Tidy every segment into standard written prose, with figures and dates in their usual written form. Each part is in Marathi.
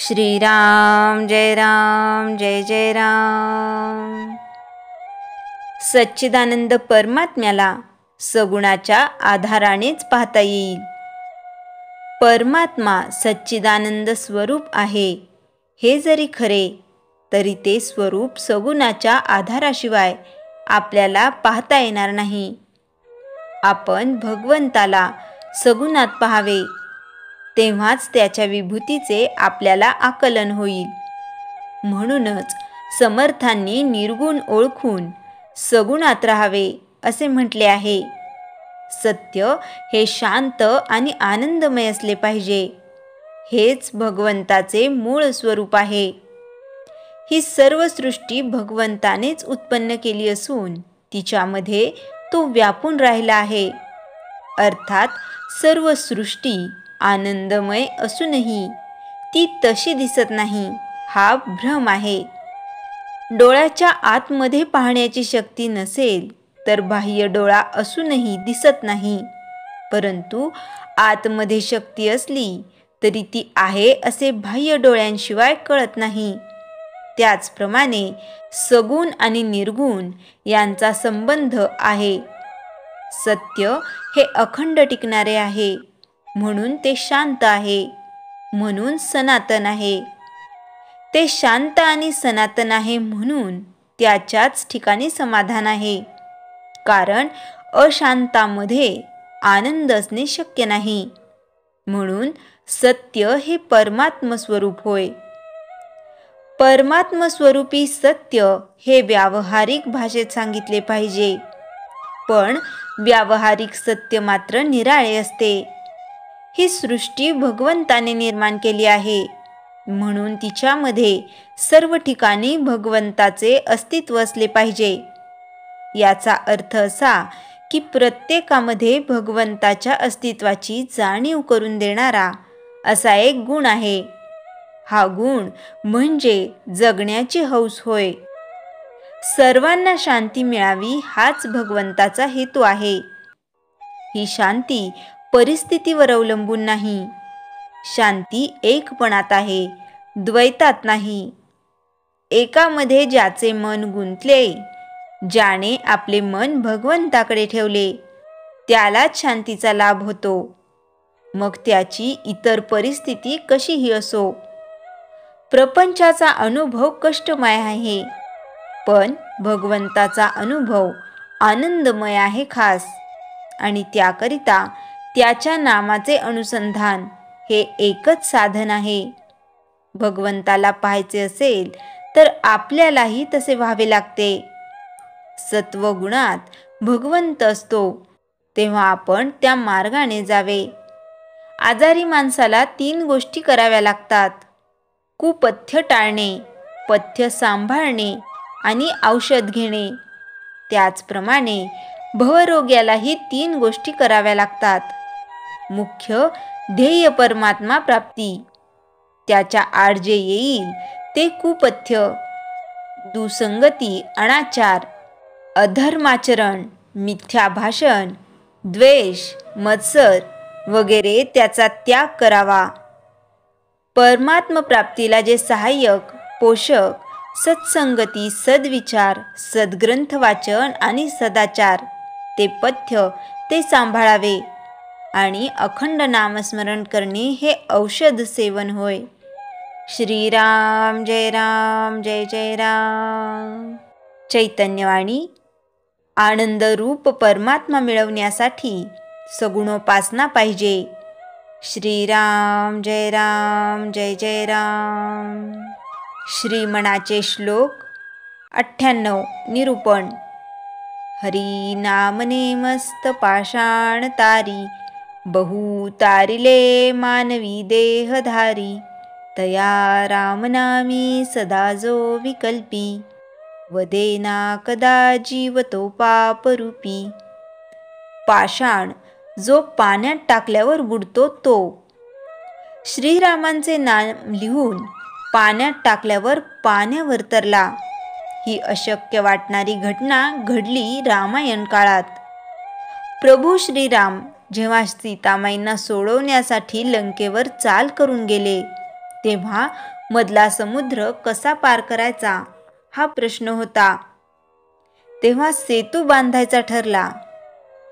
श्रीराम जय जय राम। सच्चिदानंद परमात्म्याला सगुणाच्या आधारानेच पाहता येईल। परमात्मा सच्चिदानंद स्वरूप आहे हे जरी खरे तरी ते स्वरूप सगुणाच्या आधाराशिवाय आपल्याला पाहता येणार नाही। आपण भगवंताला सगुणात पाहावे, तेव्हाच त्याच्या विभूतीचे आपल्याला आकलन होईल। म्हणूनच समर्थांनी निर्गुण ओळखून सगुणात राहावे असे म्हटले आहे। सत्य हे शांत आणि आनंदमय असले पाहिजे, हेच भगवंताचे मूळ स्वरूप आहे। ही सर्व सृष्टी भगवंतानेच उत्पन्न केली असून तिच्यामध्ये तो व्यापून राहिला आहे। अर्थात सर्व सृष्टी आनंदमय असूनही ती तशी दिसत नाही, हा भ्रम आहे। डोळ्याच्या आतमध्ये पाहण्याची शक्ती नसेल तर बाह्य डोळा असूनही दिसत नाही, परंतु आतमध्ये शक्ती असली तरी ती आहे असे बाह्य डोळ्यांशिवाय कळत नाही। त्याचप्रमाणे सगुण आणि निर्गुण यांचा संबंध आहे। सत्य हे अखंड टिकणारे आहे, म्हणून ते शांत आहे, म्हणून सनातन आहे। ते शांत आणि सनातन आहे म्हणून त्याच्याच ठिकाणी समाधान आहे, कारण अशांतामध्ये आनंद असणे शक्य नाही। म्हणून सत्य हे परमात्म स्वरूप होय। परमात्म स्वरूपी सत्य हे व्यावहारिक भाषेत सांगितले पाहिजे, पण व्यावहारिक सत्य मात्र निराळे असते। ही सृष्टी भगवंताने निर्माण केली आहे, म्हणून तिच्यामध्ये सर्व ठिकाणी भगवंताचे अस्तित्व असले पाहिजे। याचा अर्थ असा की प्रत्येकामध्ये भगवंताच्या अस्तित्वाची जाणीव करून देणारा असा एक गुण आहे। हा गुण म्हणजे जगण्याची हौस होय। सर्वांना शांती मिळावी हाच भगवंताचा हेतू आहे। ही शांती परिस्थितीवर अवलंबून नाही। शांती एकपणात आहे, द्वैतात नाही। एकामध्ये ज्याचे मन गुंतले, ज्याने आपले मन भगवंताकडे ठेवले, त्यालाच शांतीचा लाभ होतो। मग त्याची इतर परिस्थिती कशीही असो। प्रपंचाचा अनुभव कष्टमय आहे, पण भगवंताचा अनुभव आनंदमय आहे खास, आणि त्याकरिता त्याच्या नामाचे अनुसंधान हे एकच साधन आहे। भगवंताला पाहायचे असेल तर आपल्यालाही तसे व्हावे लागते। सत्वगुणात भगवंत असतो, तेव्हा आपण त्या मार्गाने जावे। आजारी माणसाला 3 गोष्टी कराव्या लागतात: कुपथ्य टाळणे, पथ्य सांभाळणे आणि औषध घेणे। त्याचप्रमाणे भवरोग्यालाही 3 गोष्टी कराव्या लागतात: मुख्य ध्येय परमात्मा प्राप्ती, त्याच्या आड जे येईल ते कुपथ्य, दुसंगती अनाचार, अधर्माचरण, मिथ्या भाषण, द्वेष, मत्सर वगैरे त्याचा त्याग करावा। परमात्म प्राप्तीला जे सहाय्यक, पोषक, सत्संगती, सद्विचार, सद्ग्रंथ वाचन आणि सदाचार, ते पथ्य ते सांभाळावे। आणि अखंड नामस्मरण करणे हे औषध सेवन होय। श्रीराम जय जय राम। चैतन्यवाणी आनंद रूप परमात्मा मिळवण्यासाठी सगुणोपासना पाहिजे। श्रीराम जय जय राम। श्रीमणाचे श्लोक 98 निरूपण। हरी नाम नेमस्त पाषाण तारी, बहु तारिले मानवी देहधारी, तया रामनामी सदा जो विकल्पी, वदेना कदा जीवतो पापरूपी। पाषाण जो पाण्यात टाकल्यावर बुडतो तो। श्रीरामांचे नाम लिहून पाण्यात टाकल्यावर पाण्यावर तरला। ही अशक्य वाटणारी घटना घडली रामायण काळात। प्रभू श्रीराम जेव्हा सीतामाईंना सोडवण्यासाठी लंकेवर चाल करून गेले, तेव्हा मधला समुद्र कसा पार करायचा हा प्रश्न होता. तेव्हा सेतू बांधायचा ठरला.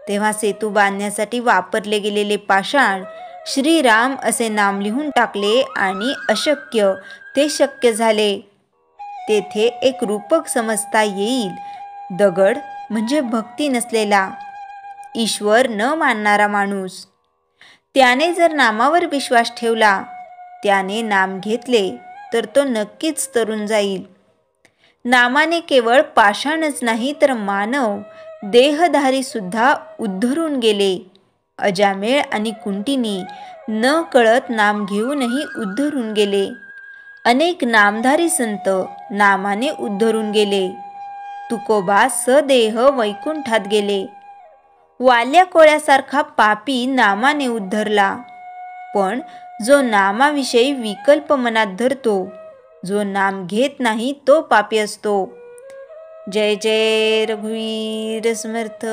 तेव्हा सेतू बांधण्यासाठी वापरले गेलेले पाषाण श्रीराम असे नाम लिहून टाकले आणि अशक्य ते शक्य झाले. तेथे एक रूपक समजता येईल. दगड म्हणजे भक्ती नसलेला, ईश्वर न मानणारा माणूस. त्याने जर नामावर विश्वास ठेवला, त्याने नाम घेतले तर तो नक्कीच तरून जाईल. नामाने केवळ पाषाणच नाही तर मानव देहधारी सुद्धा उद्धरून गेले. अजामेळ आणि कुंटिनी न कळत नाम घेऊनही उद्धरून गेले. अनेक नामधारी संत नामाने उद्धरून गेले. तुकोबा सदेह वैकुंठात गेले. वाल्या कोळ्यासारखा पापी नामाने उद्धरला. पण जो नामाविषयी विकल्प मनात धरतो, जो नाम घेत नाही, तो पापी असतो. जय जय रघुवीर समर्थ.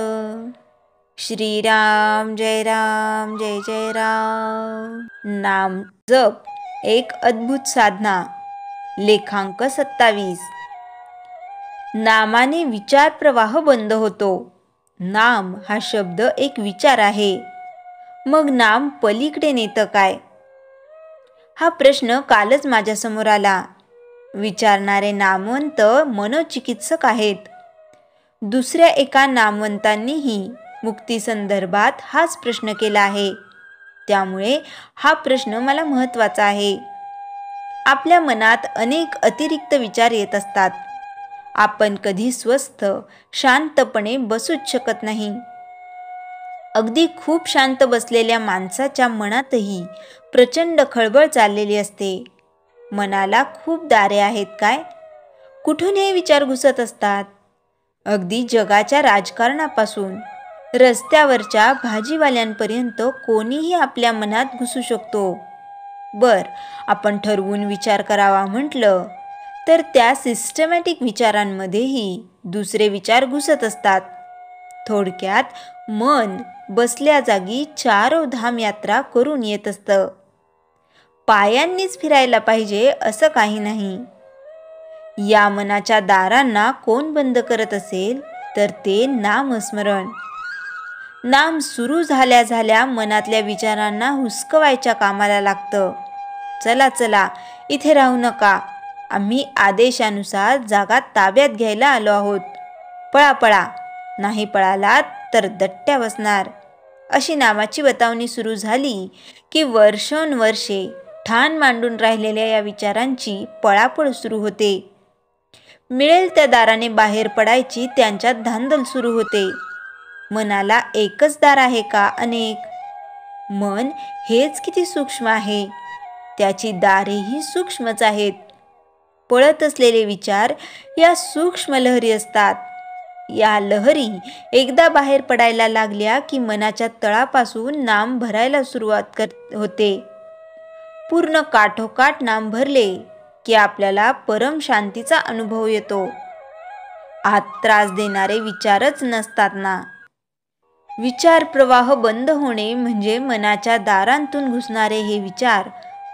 श्रीराम जय राम जय जय राम. नाम जप एक अद्भुत साधना. लेखांक 27. नामाने विचार प्रवाह बंद होतो. नाम हा शब्द एक विचार आहे. मग नाम पलीकडे नेतं काय? हा प्रश्न कालच माझ्यासमोर आला. विचारणारे नामवंत मनोचिकित्सक आहेत. दुसऱ्या एका नामवंतांनीही मुक्तीसंदर्भात हाच प्रश्न केला आहे. त्यामुळे हा प्रश्न मला महत्त्वाचा आहे. आपल्या मनात अनेक अतिरिक्त विचार येत असतात. आपण कधी स्वस्थ शांतपणे बसूच शकत नाही. अगदी खूप शांत बसलेल्या माणसाच्या मनातही प्रचंड खळबळ चाललेली असते. मनाला खूप दारे आहेत काय? कुठून हे विचार घुसत असतात? अगदी जगाच्या राजकारणापासून रस्त्यावरच्या भाजीवाल्यांपर्यंत कोणीही आपल्या मनात घुसू शकतो. आपण ठरवून विचार करावा म्हटलं तर त्या सिस्टमॅटिक विचारांमध्येही दुसरे विचार घुसत असतात. थोडक्यात मन बसल्या जागी चारोधाम यात्रा करून येत असतं. पायांनीच फिरायला पाहिजे असं काही नाही. या मनाच्या दारांना कोण बंद करत असेल तर ते नामस्मरण. नाम सुरू झाल्या झाल्या मनातल्या विचारांना हुसकवायच्या कामाला लागतं. चला चला, इथे राहू नका. आम्ही आदेशानुसार जागा ताब्यात घ्यायला आलो आहोत. पळा पळा, नाही पळालात तर दट्ट्या बसणार. अशी नामाची बतावणी सुरू झाली की वर्षोनवर्षे ठाण मांडून राहिलेल्या या विचारांची पळापळ सुरू होते. मिळेल त्या दाराने बाहेर पडायची त्यांच्यात धांदल सुरू होते. मनाला एकच दार आहे का अनेक? मन हेच किती सूक्ष्म आहे. त्याची दारेही सूक्ष्मच आहेत. पळत असलेले विचार या सूक्ष्म लहरी असतात. या लहरी एकदा बाहेर पडायला लागल्या की मनाच्या तळापासून नाम भरायला सुरुवात होते. पूर्ण काठोकाठ नाम भरले की आपल्याला परम शांतीचा अनुभव येतो. आत त्रास देणारे विचारच नसतात ना. विचार प्रवाह बंद होणे म्हणजे मनाच्या दारांतून घुसणारे हे विचार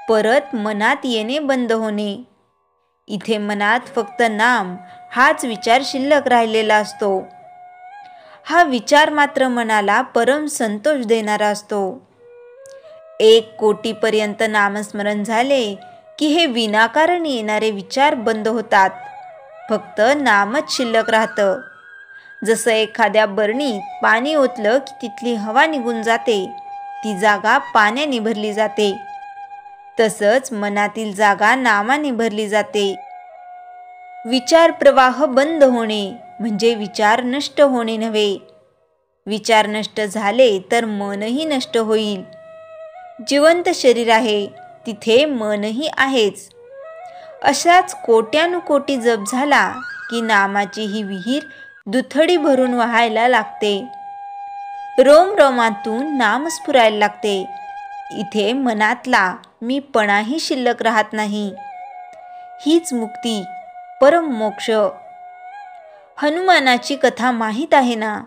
परत मनात येणे बंद होणे. इथे मनात फक्त नाम हाच विचार शिल्लक राहिलेला असतो. हा विचार मात्र मनाला परम संतोष देणारा असतो. 1 कोटीपर्यंत नामस्मरण झाले की हे विनाकारण येणारे विचार बंद होतात. फक्त नामच शिल्लक राहतं. जसं एखाद्या बरणीत पाणी ओतलं की तिथली हवा निघून जाते, ती जागा पाण्याने भरली जाते. तसंच मनातील जागा नामाने भरली जाते. विचार प्रवाह बंद होणे म्हणजे विचार नष्ट होणे नव्हे. विचार नष्ट झाले तर मनही नष्ट होईल. जिवंत शरीर आहे, तिथे मनही आहेच. अशाच कोट्यानुकोटी जप झाला की नामाची ही विहीर दुथडी भरून वाहायला लागते. रोमरोमातून नाम स्फुरायला लागते. इथे मनातला मीपणाही शिल्लक राहत नाही. हीच मुक्ती, परम मोक्ष. हनुमानाची कथा माहीत आहे ना.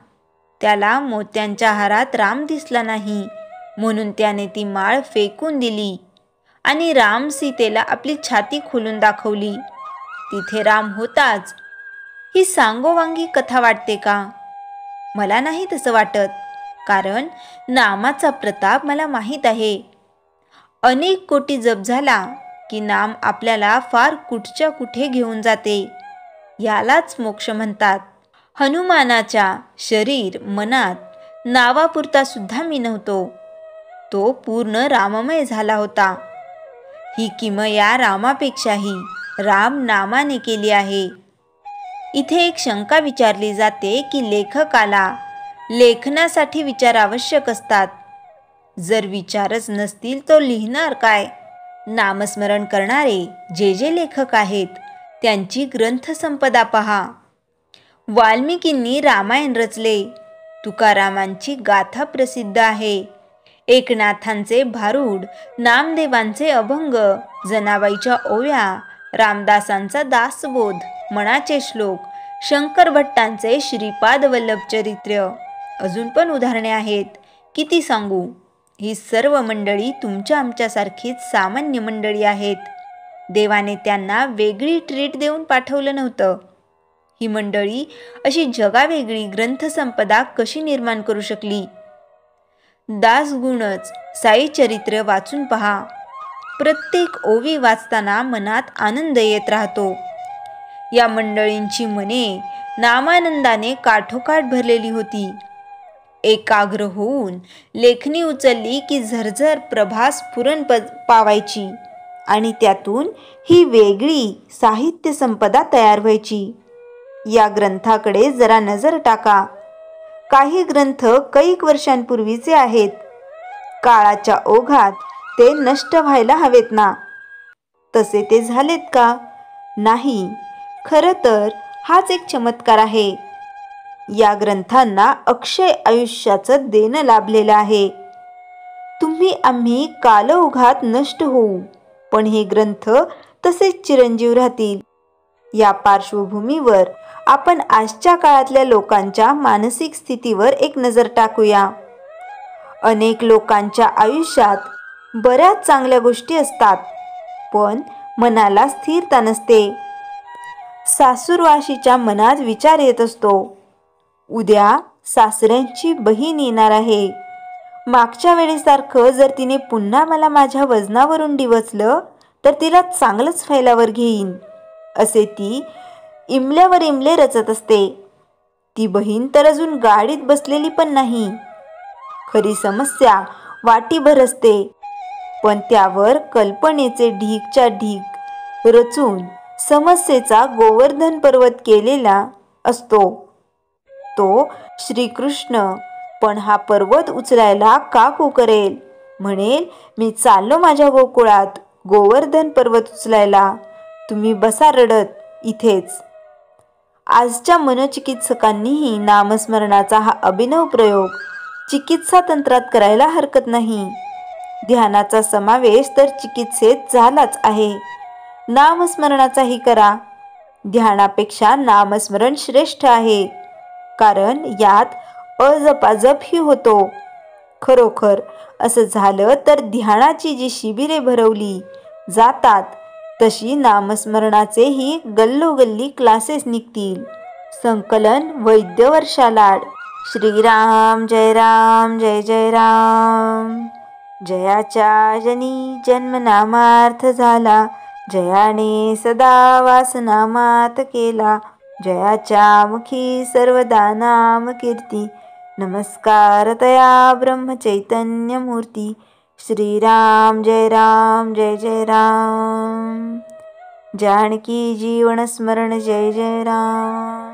त्याला मोत्यांच्या हारात राम दिसला नाही म्हणून त्याने ती माळ फेकून दिली आणि राम सीतेला आपली छाती खोलून दाखवली. तिथे राम होताच. ही सांगोवांगी कथा वाटते का? मला नाही तसं वाटत, कारण नामाचा प्रताप मला माहीत आहे. अनेक कोटी जप झाला की नाम आपल्याला फार कुठच्या कुठे घेऊन जाते. यालाच मोक्ष म्हणतात. हनुमानाच्या शरीर मनात नावापुरता सुद्धा मी नव्हतो. तो पूर्ण राममय झाला होता. ही किमया रामापेक्षाही राम नामाने केली आहे. इथे एक शंका विचारली जाते की लेखकाला लेखनासाठी विचार आवश्यक असतात. जर विचारच नसतील तो लिहिणार काय? नामस्मरण करणारे जे लेखक आहेत त्यांची ग्रंथसंपदा पहा. वाल्मिकींनी रामायण रचले. तुकारामांची गाथा प्रसिद्ध आहे. एकनाथांचे भारूड, नामदेवांचे अभंग, जनाबाईच्या ओव्या, रामदासांचा दासबोध, मनाचे श्लोक, शंकर भट्टांचे श्रीपाद वल्लभ चरित्र, अजून पण उदाहरणे आहेत. किती सांगू? ही सर्व मंडळी तुमच्या आमच्यासारखीच सामान्य मंडळी आहेत. देवाने त्यांना वेगळी ट्रीट देऊन पाठवलं नव्हतं. ही मंडळी अशी जगावेगळी ग्रंथसंपदा कशी निर्माण करू शकली? दासगुणच साई चरित्र वाचून पहा. प्रत्येक ओवी वाचताना मनात आनंद येत राहतो. या मंडळींची मने नामानंदाने काठोकाठ भरलेली होती. एकाग्र होऊन लेखणी उचलली की झरझर प्रभा स्फुरण पावायची आणि त्यातून ही वेगळी साहित्य संपदा तयार व्हायची. या ग्रंथाकडे जरा नजर टाका. काही ग्रंथ कैक वर्षांपूर्वीचे आहेत. काळाच्या ओघात ते नष्ट व्हायला हवेत ना? तसे ते झालेत का? नाही. खरं तर हाच एक चमत्कार आहे. या ग्रंथांना अक्षय आयुष्याचं देणं लाभलेलं आहे. तुम्ही आम्ही कालओघात नष्ट होऊ, पण हे ग्रंथ तसेच चिरंजीव राहतील. या पार्श्वभूमीवर आपण आजच्या काळातल्या लोकांच्या मानसिक स्थितीवर एक नजर टाकूया. अनेक लोकांच्या आयुष्यात बऱ्याच चांगल्या गोष्टी असतात, पण मनाला स्थिरता नसते. सासूरवाशीच्या मनात विचार येत असतो, उद्या सासऱ्यांची बहीण येणार आहे. मागच्या वेळेसारखं जर तिने पुन्हा मला माझ्या वजनावरून डिवचलं तर तिला चांगलंच फैलावर घेईन, असे ती इमल्यावर इमले रचत असते. ती बहीण तर अजून गाडीत बसलेली पण नाही. खरी समस्या वाटीभर असते, पण त्यावर कल्पनेचे ढीगच्या ढीग रचून समस्येचा गोवर्धन पर्वत केलेला असतो. तो श्रीकृष्ण. पण हा पर्वत उचलायला का करेल? म्हणेल, मी चाललो माझ्या गोकुळात गोवर्धन पर्वत उचलायला. तुम्ही बसा रडत इथेच. आजच्या मनोचिकित्सकांनीही नामस्मरणाचा हा अभिनव प्रयोग चिकित्सा तंत्रात करायला हरकत नाही. ध्यानाचा समावेश तर चिकित्सेत झालाच आहे. नामस्मरणाचाही करा. ध्यानापेक्षा नामस्मरण श्रेष्ठ आहे, कारण यात अजपाजपही होतो. खरोखर असं झालं तर ध्यानाची जी शिबिरे भरवली जातात तशी नामस्मरणाचेही गल्लोगल्ली क्लासेस निघतील. संकलन वैद्य वर्षा लाड. श्रीराम जय राम जय जय राम. जयाच्या जनी जन्मनामार्थ झाला, जयाने सदा वासनामात केला. जयाच्या मुखी सर्वदा नाम कीर्ती, नमस्कार तया ब्रह्मचैतन्य मूर्ती. श्रीराम जय राम जय जय राम. जानकी जीवन स्मरण जय जय राम.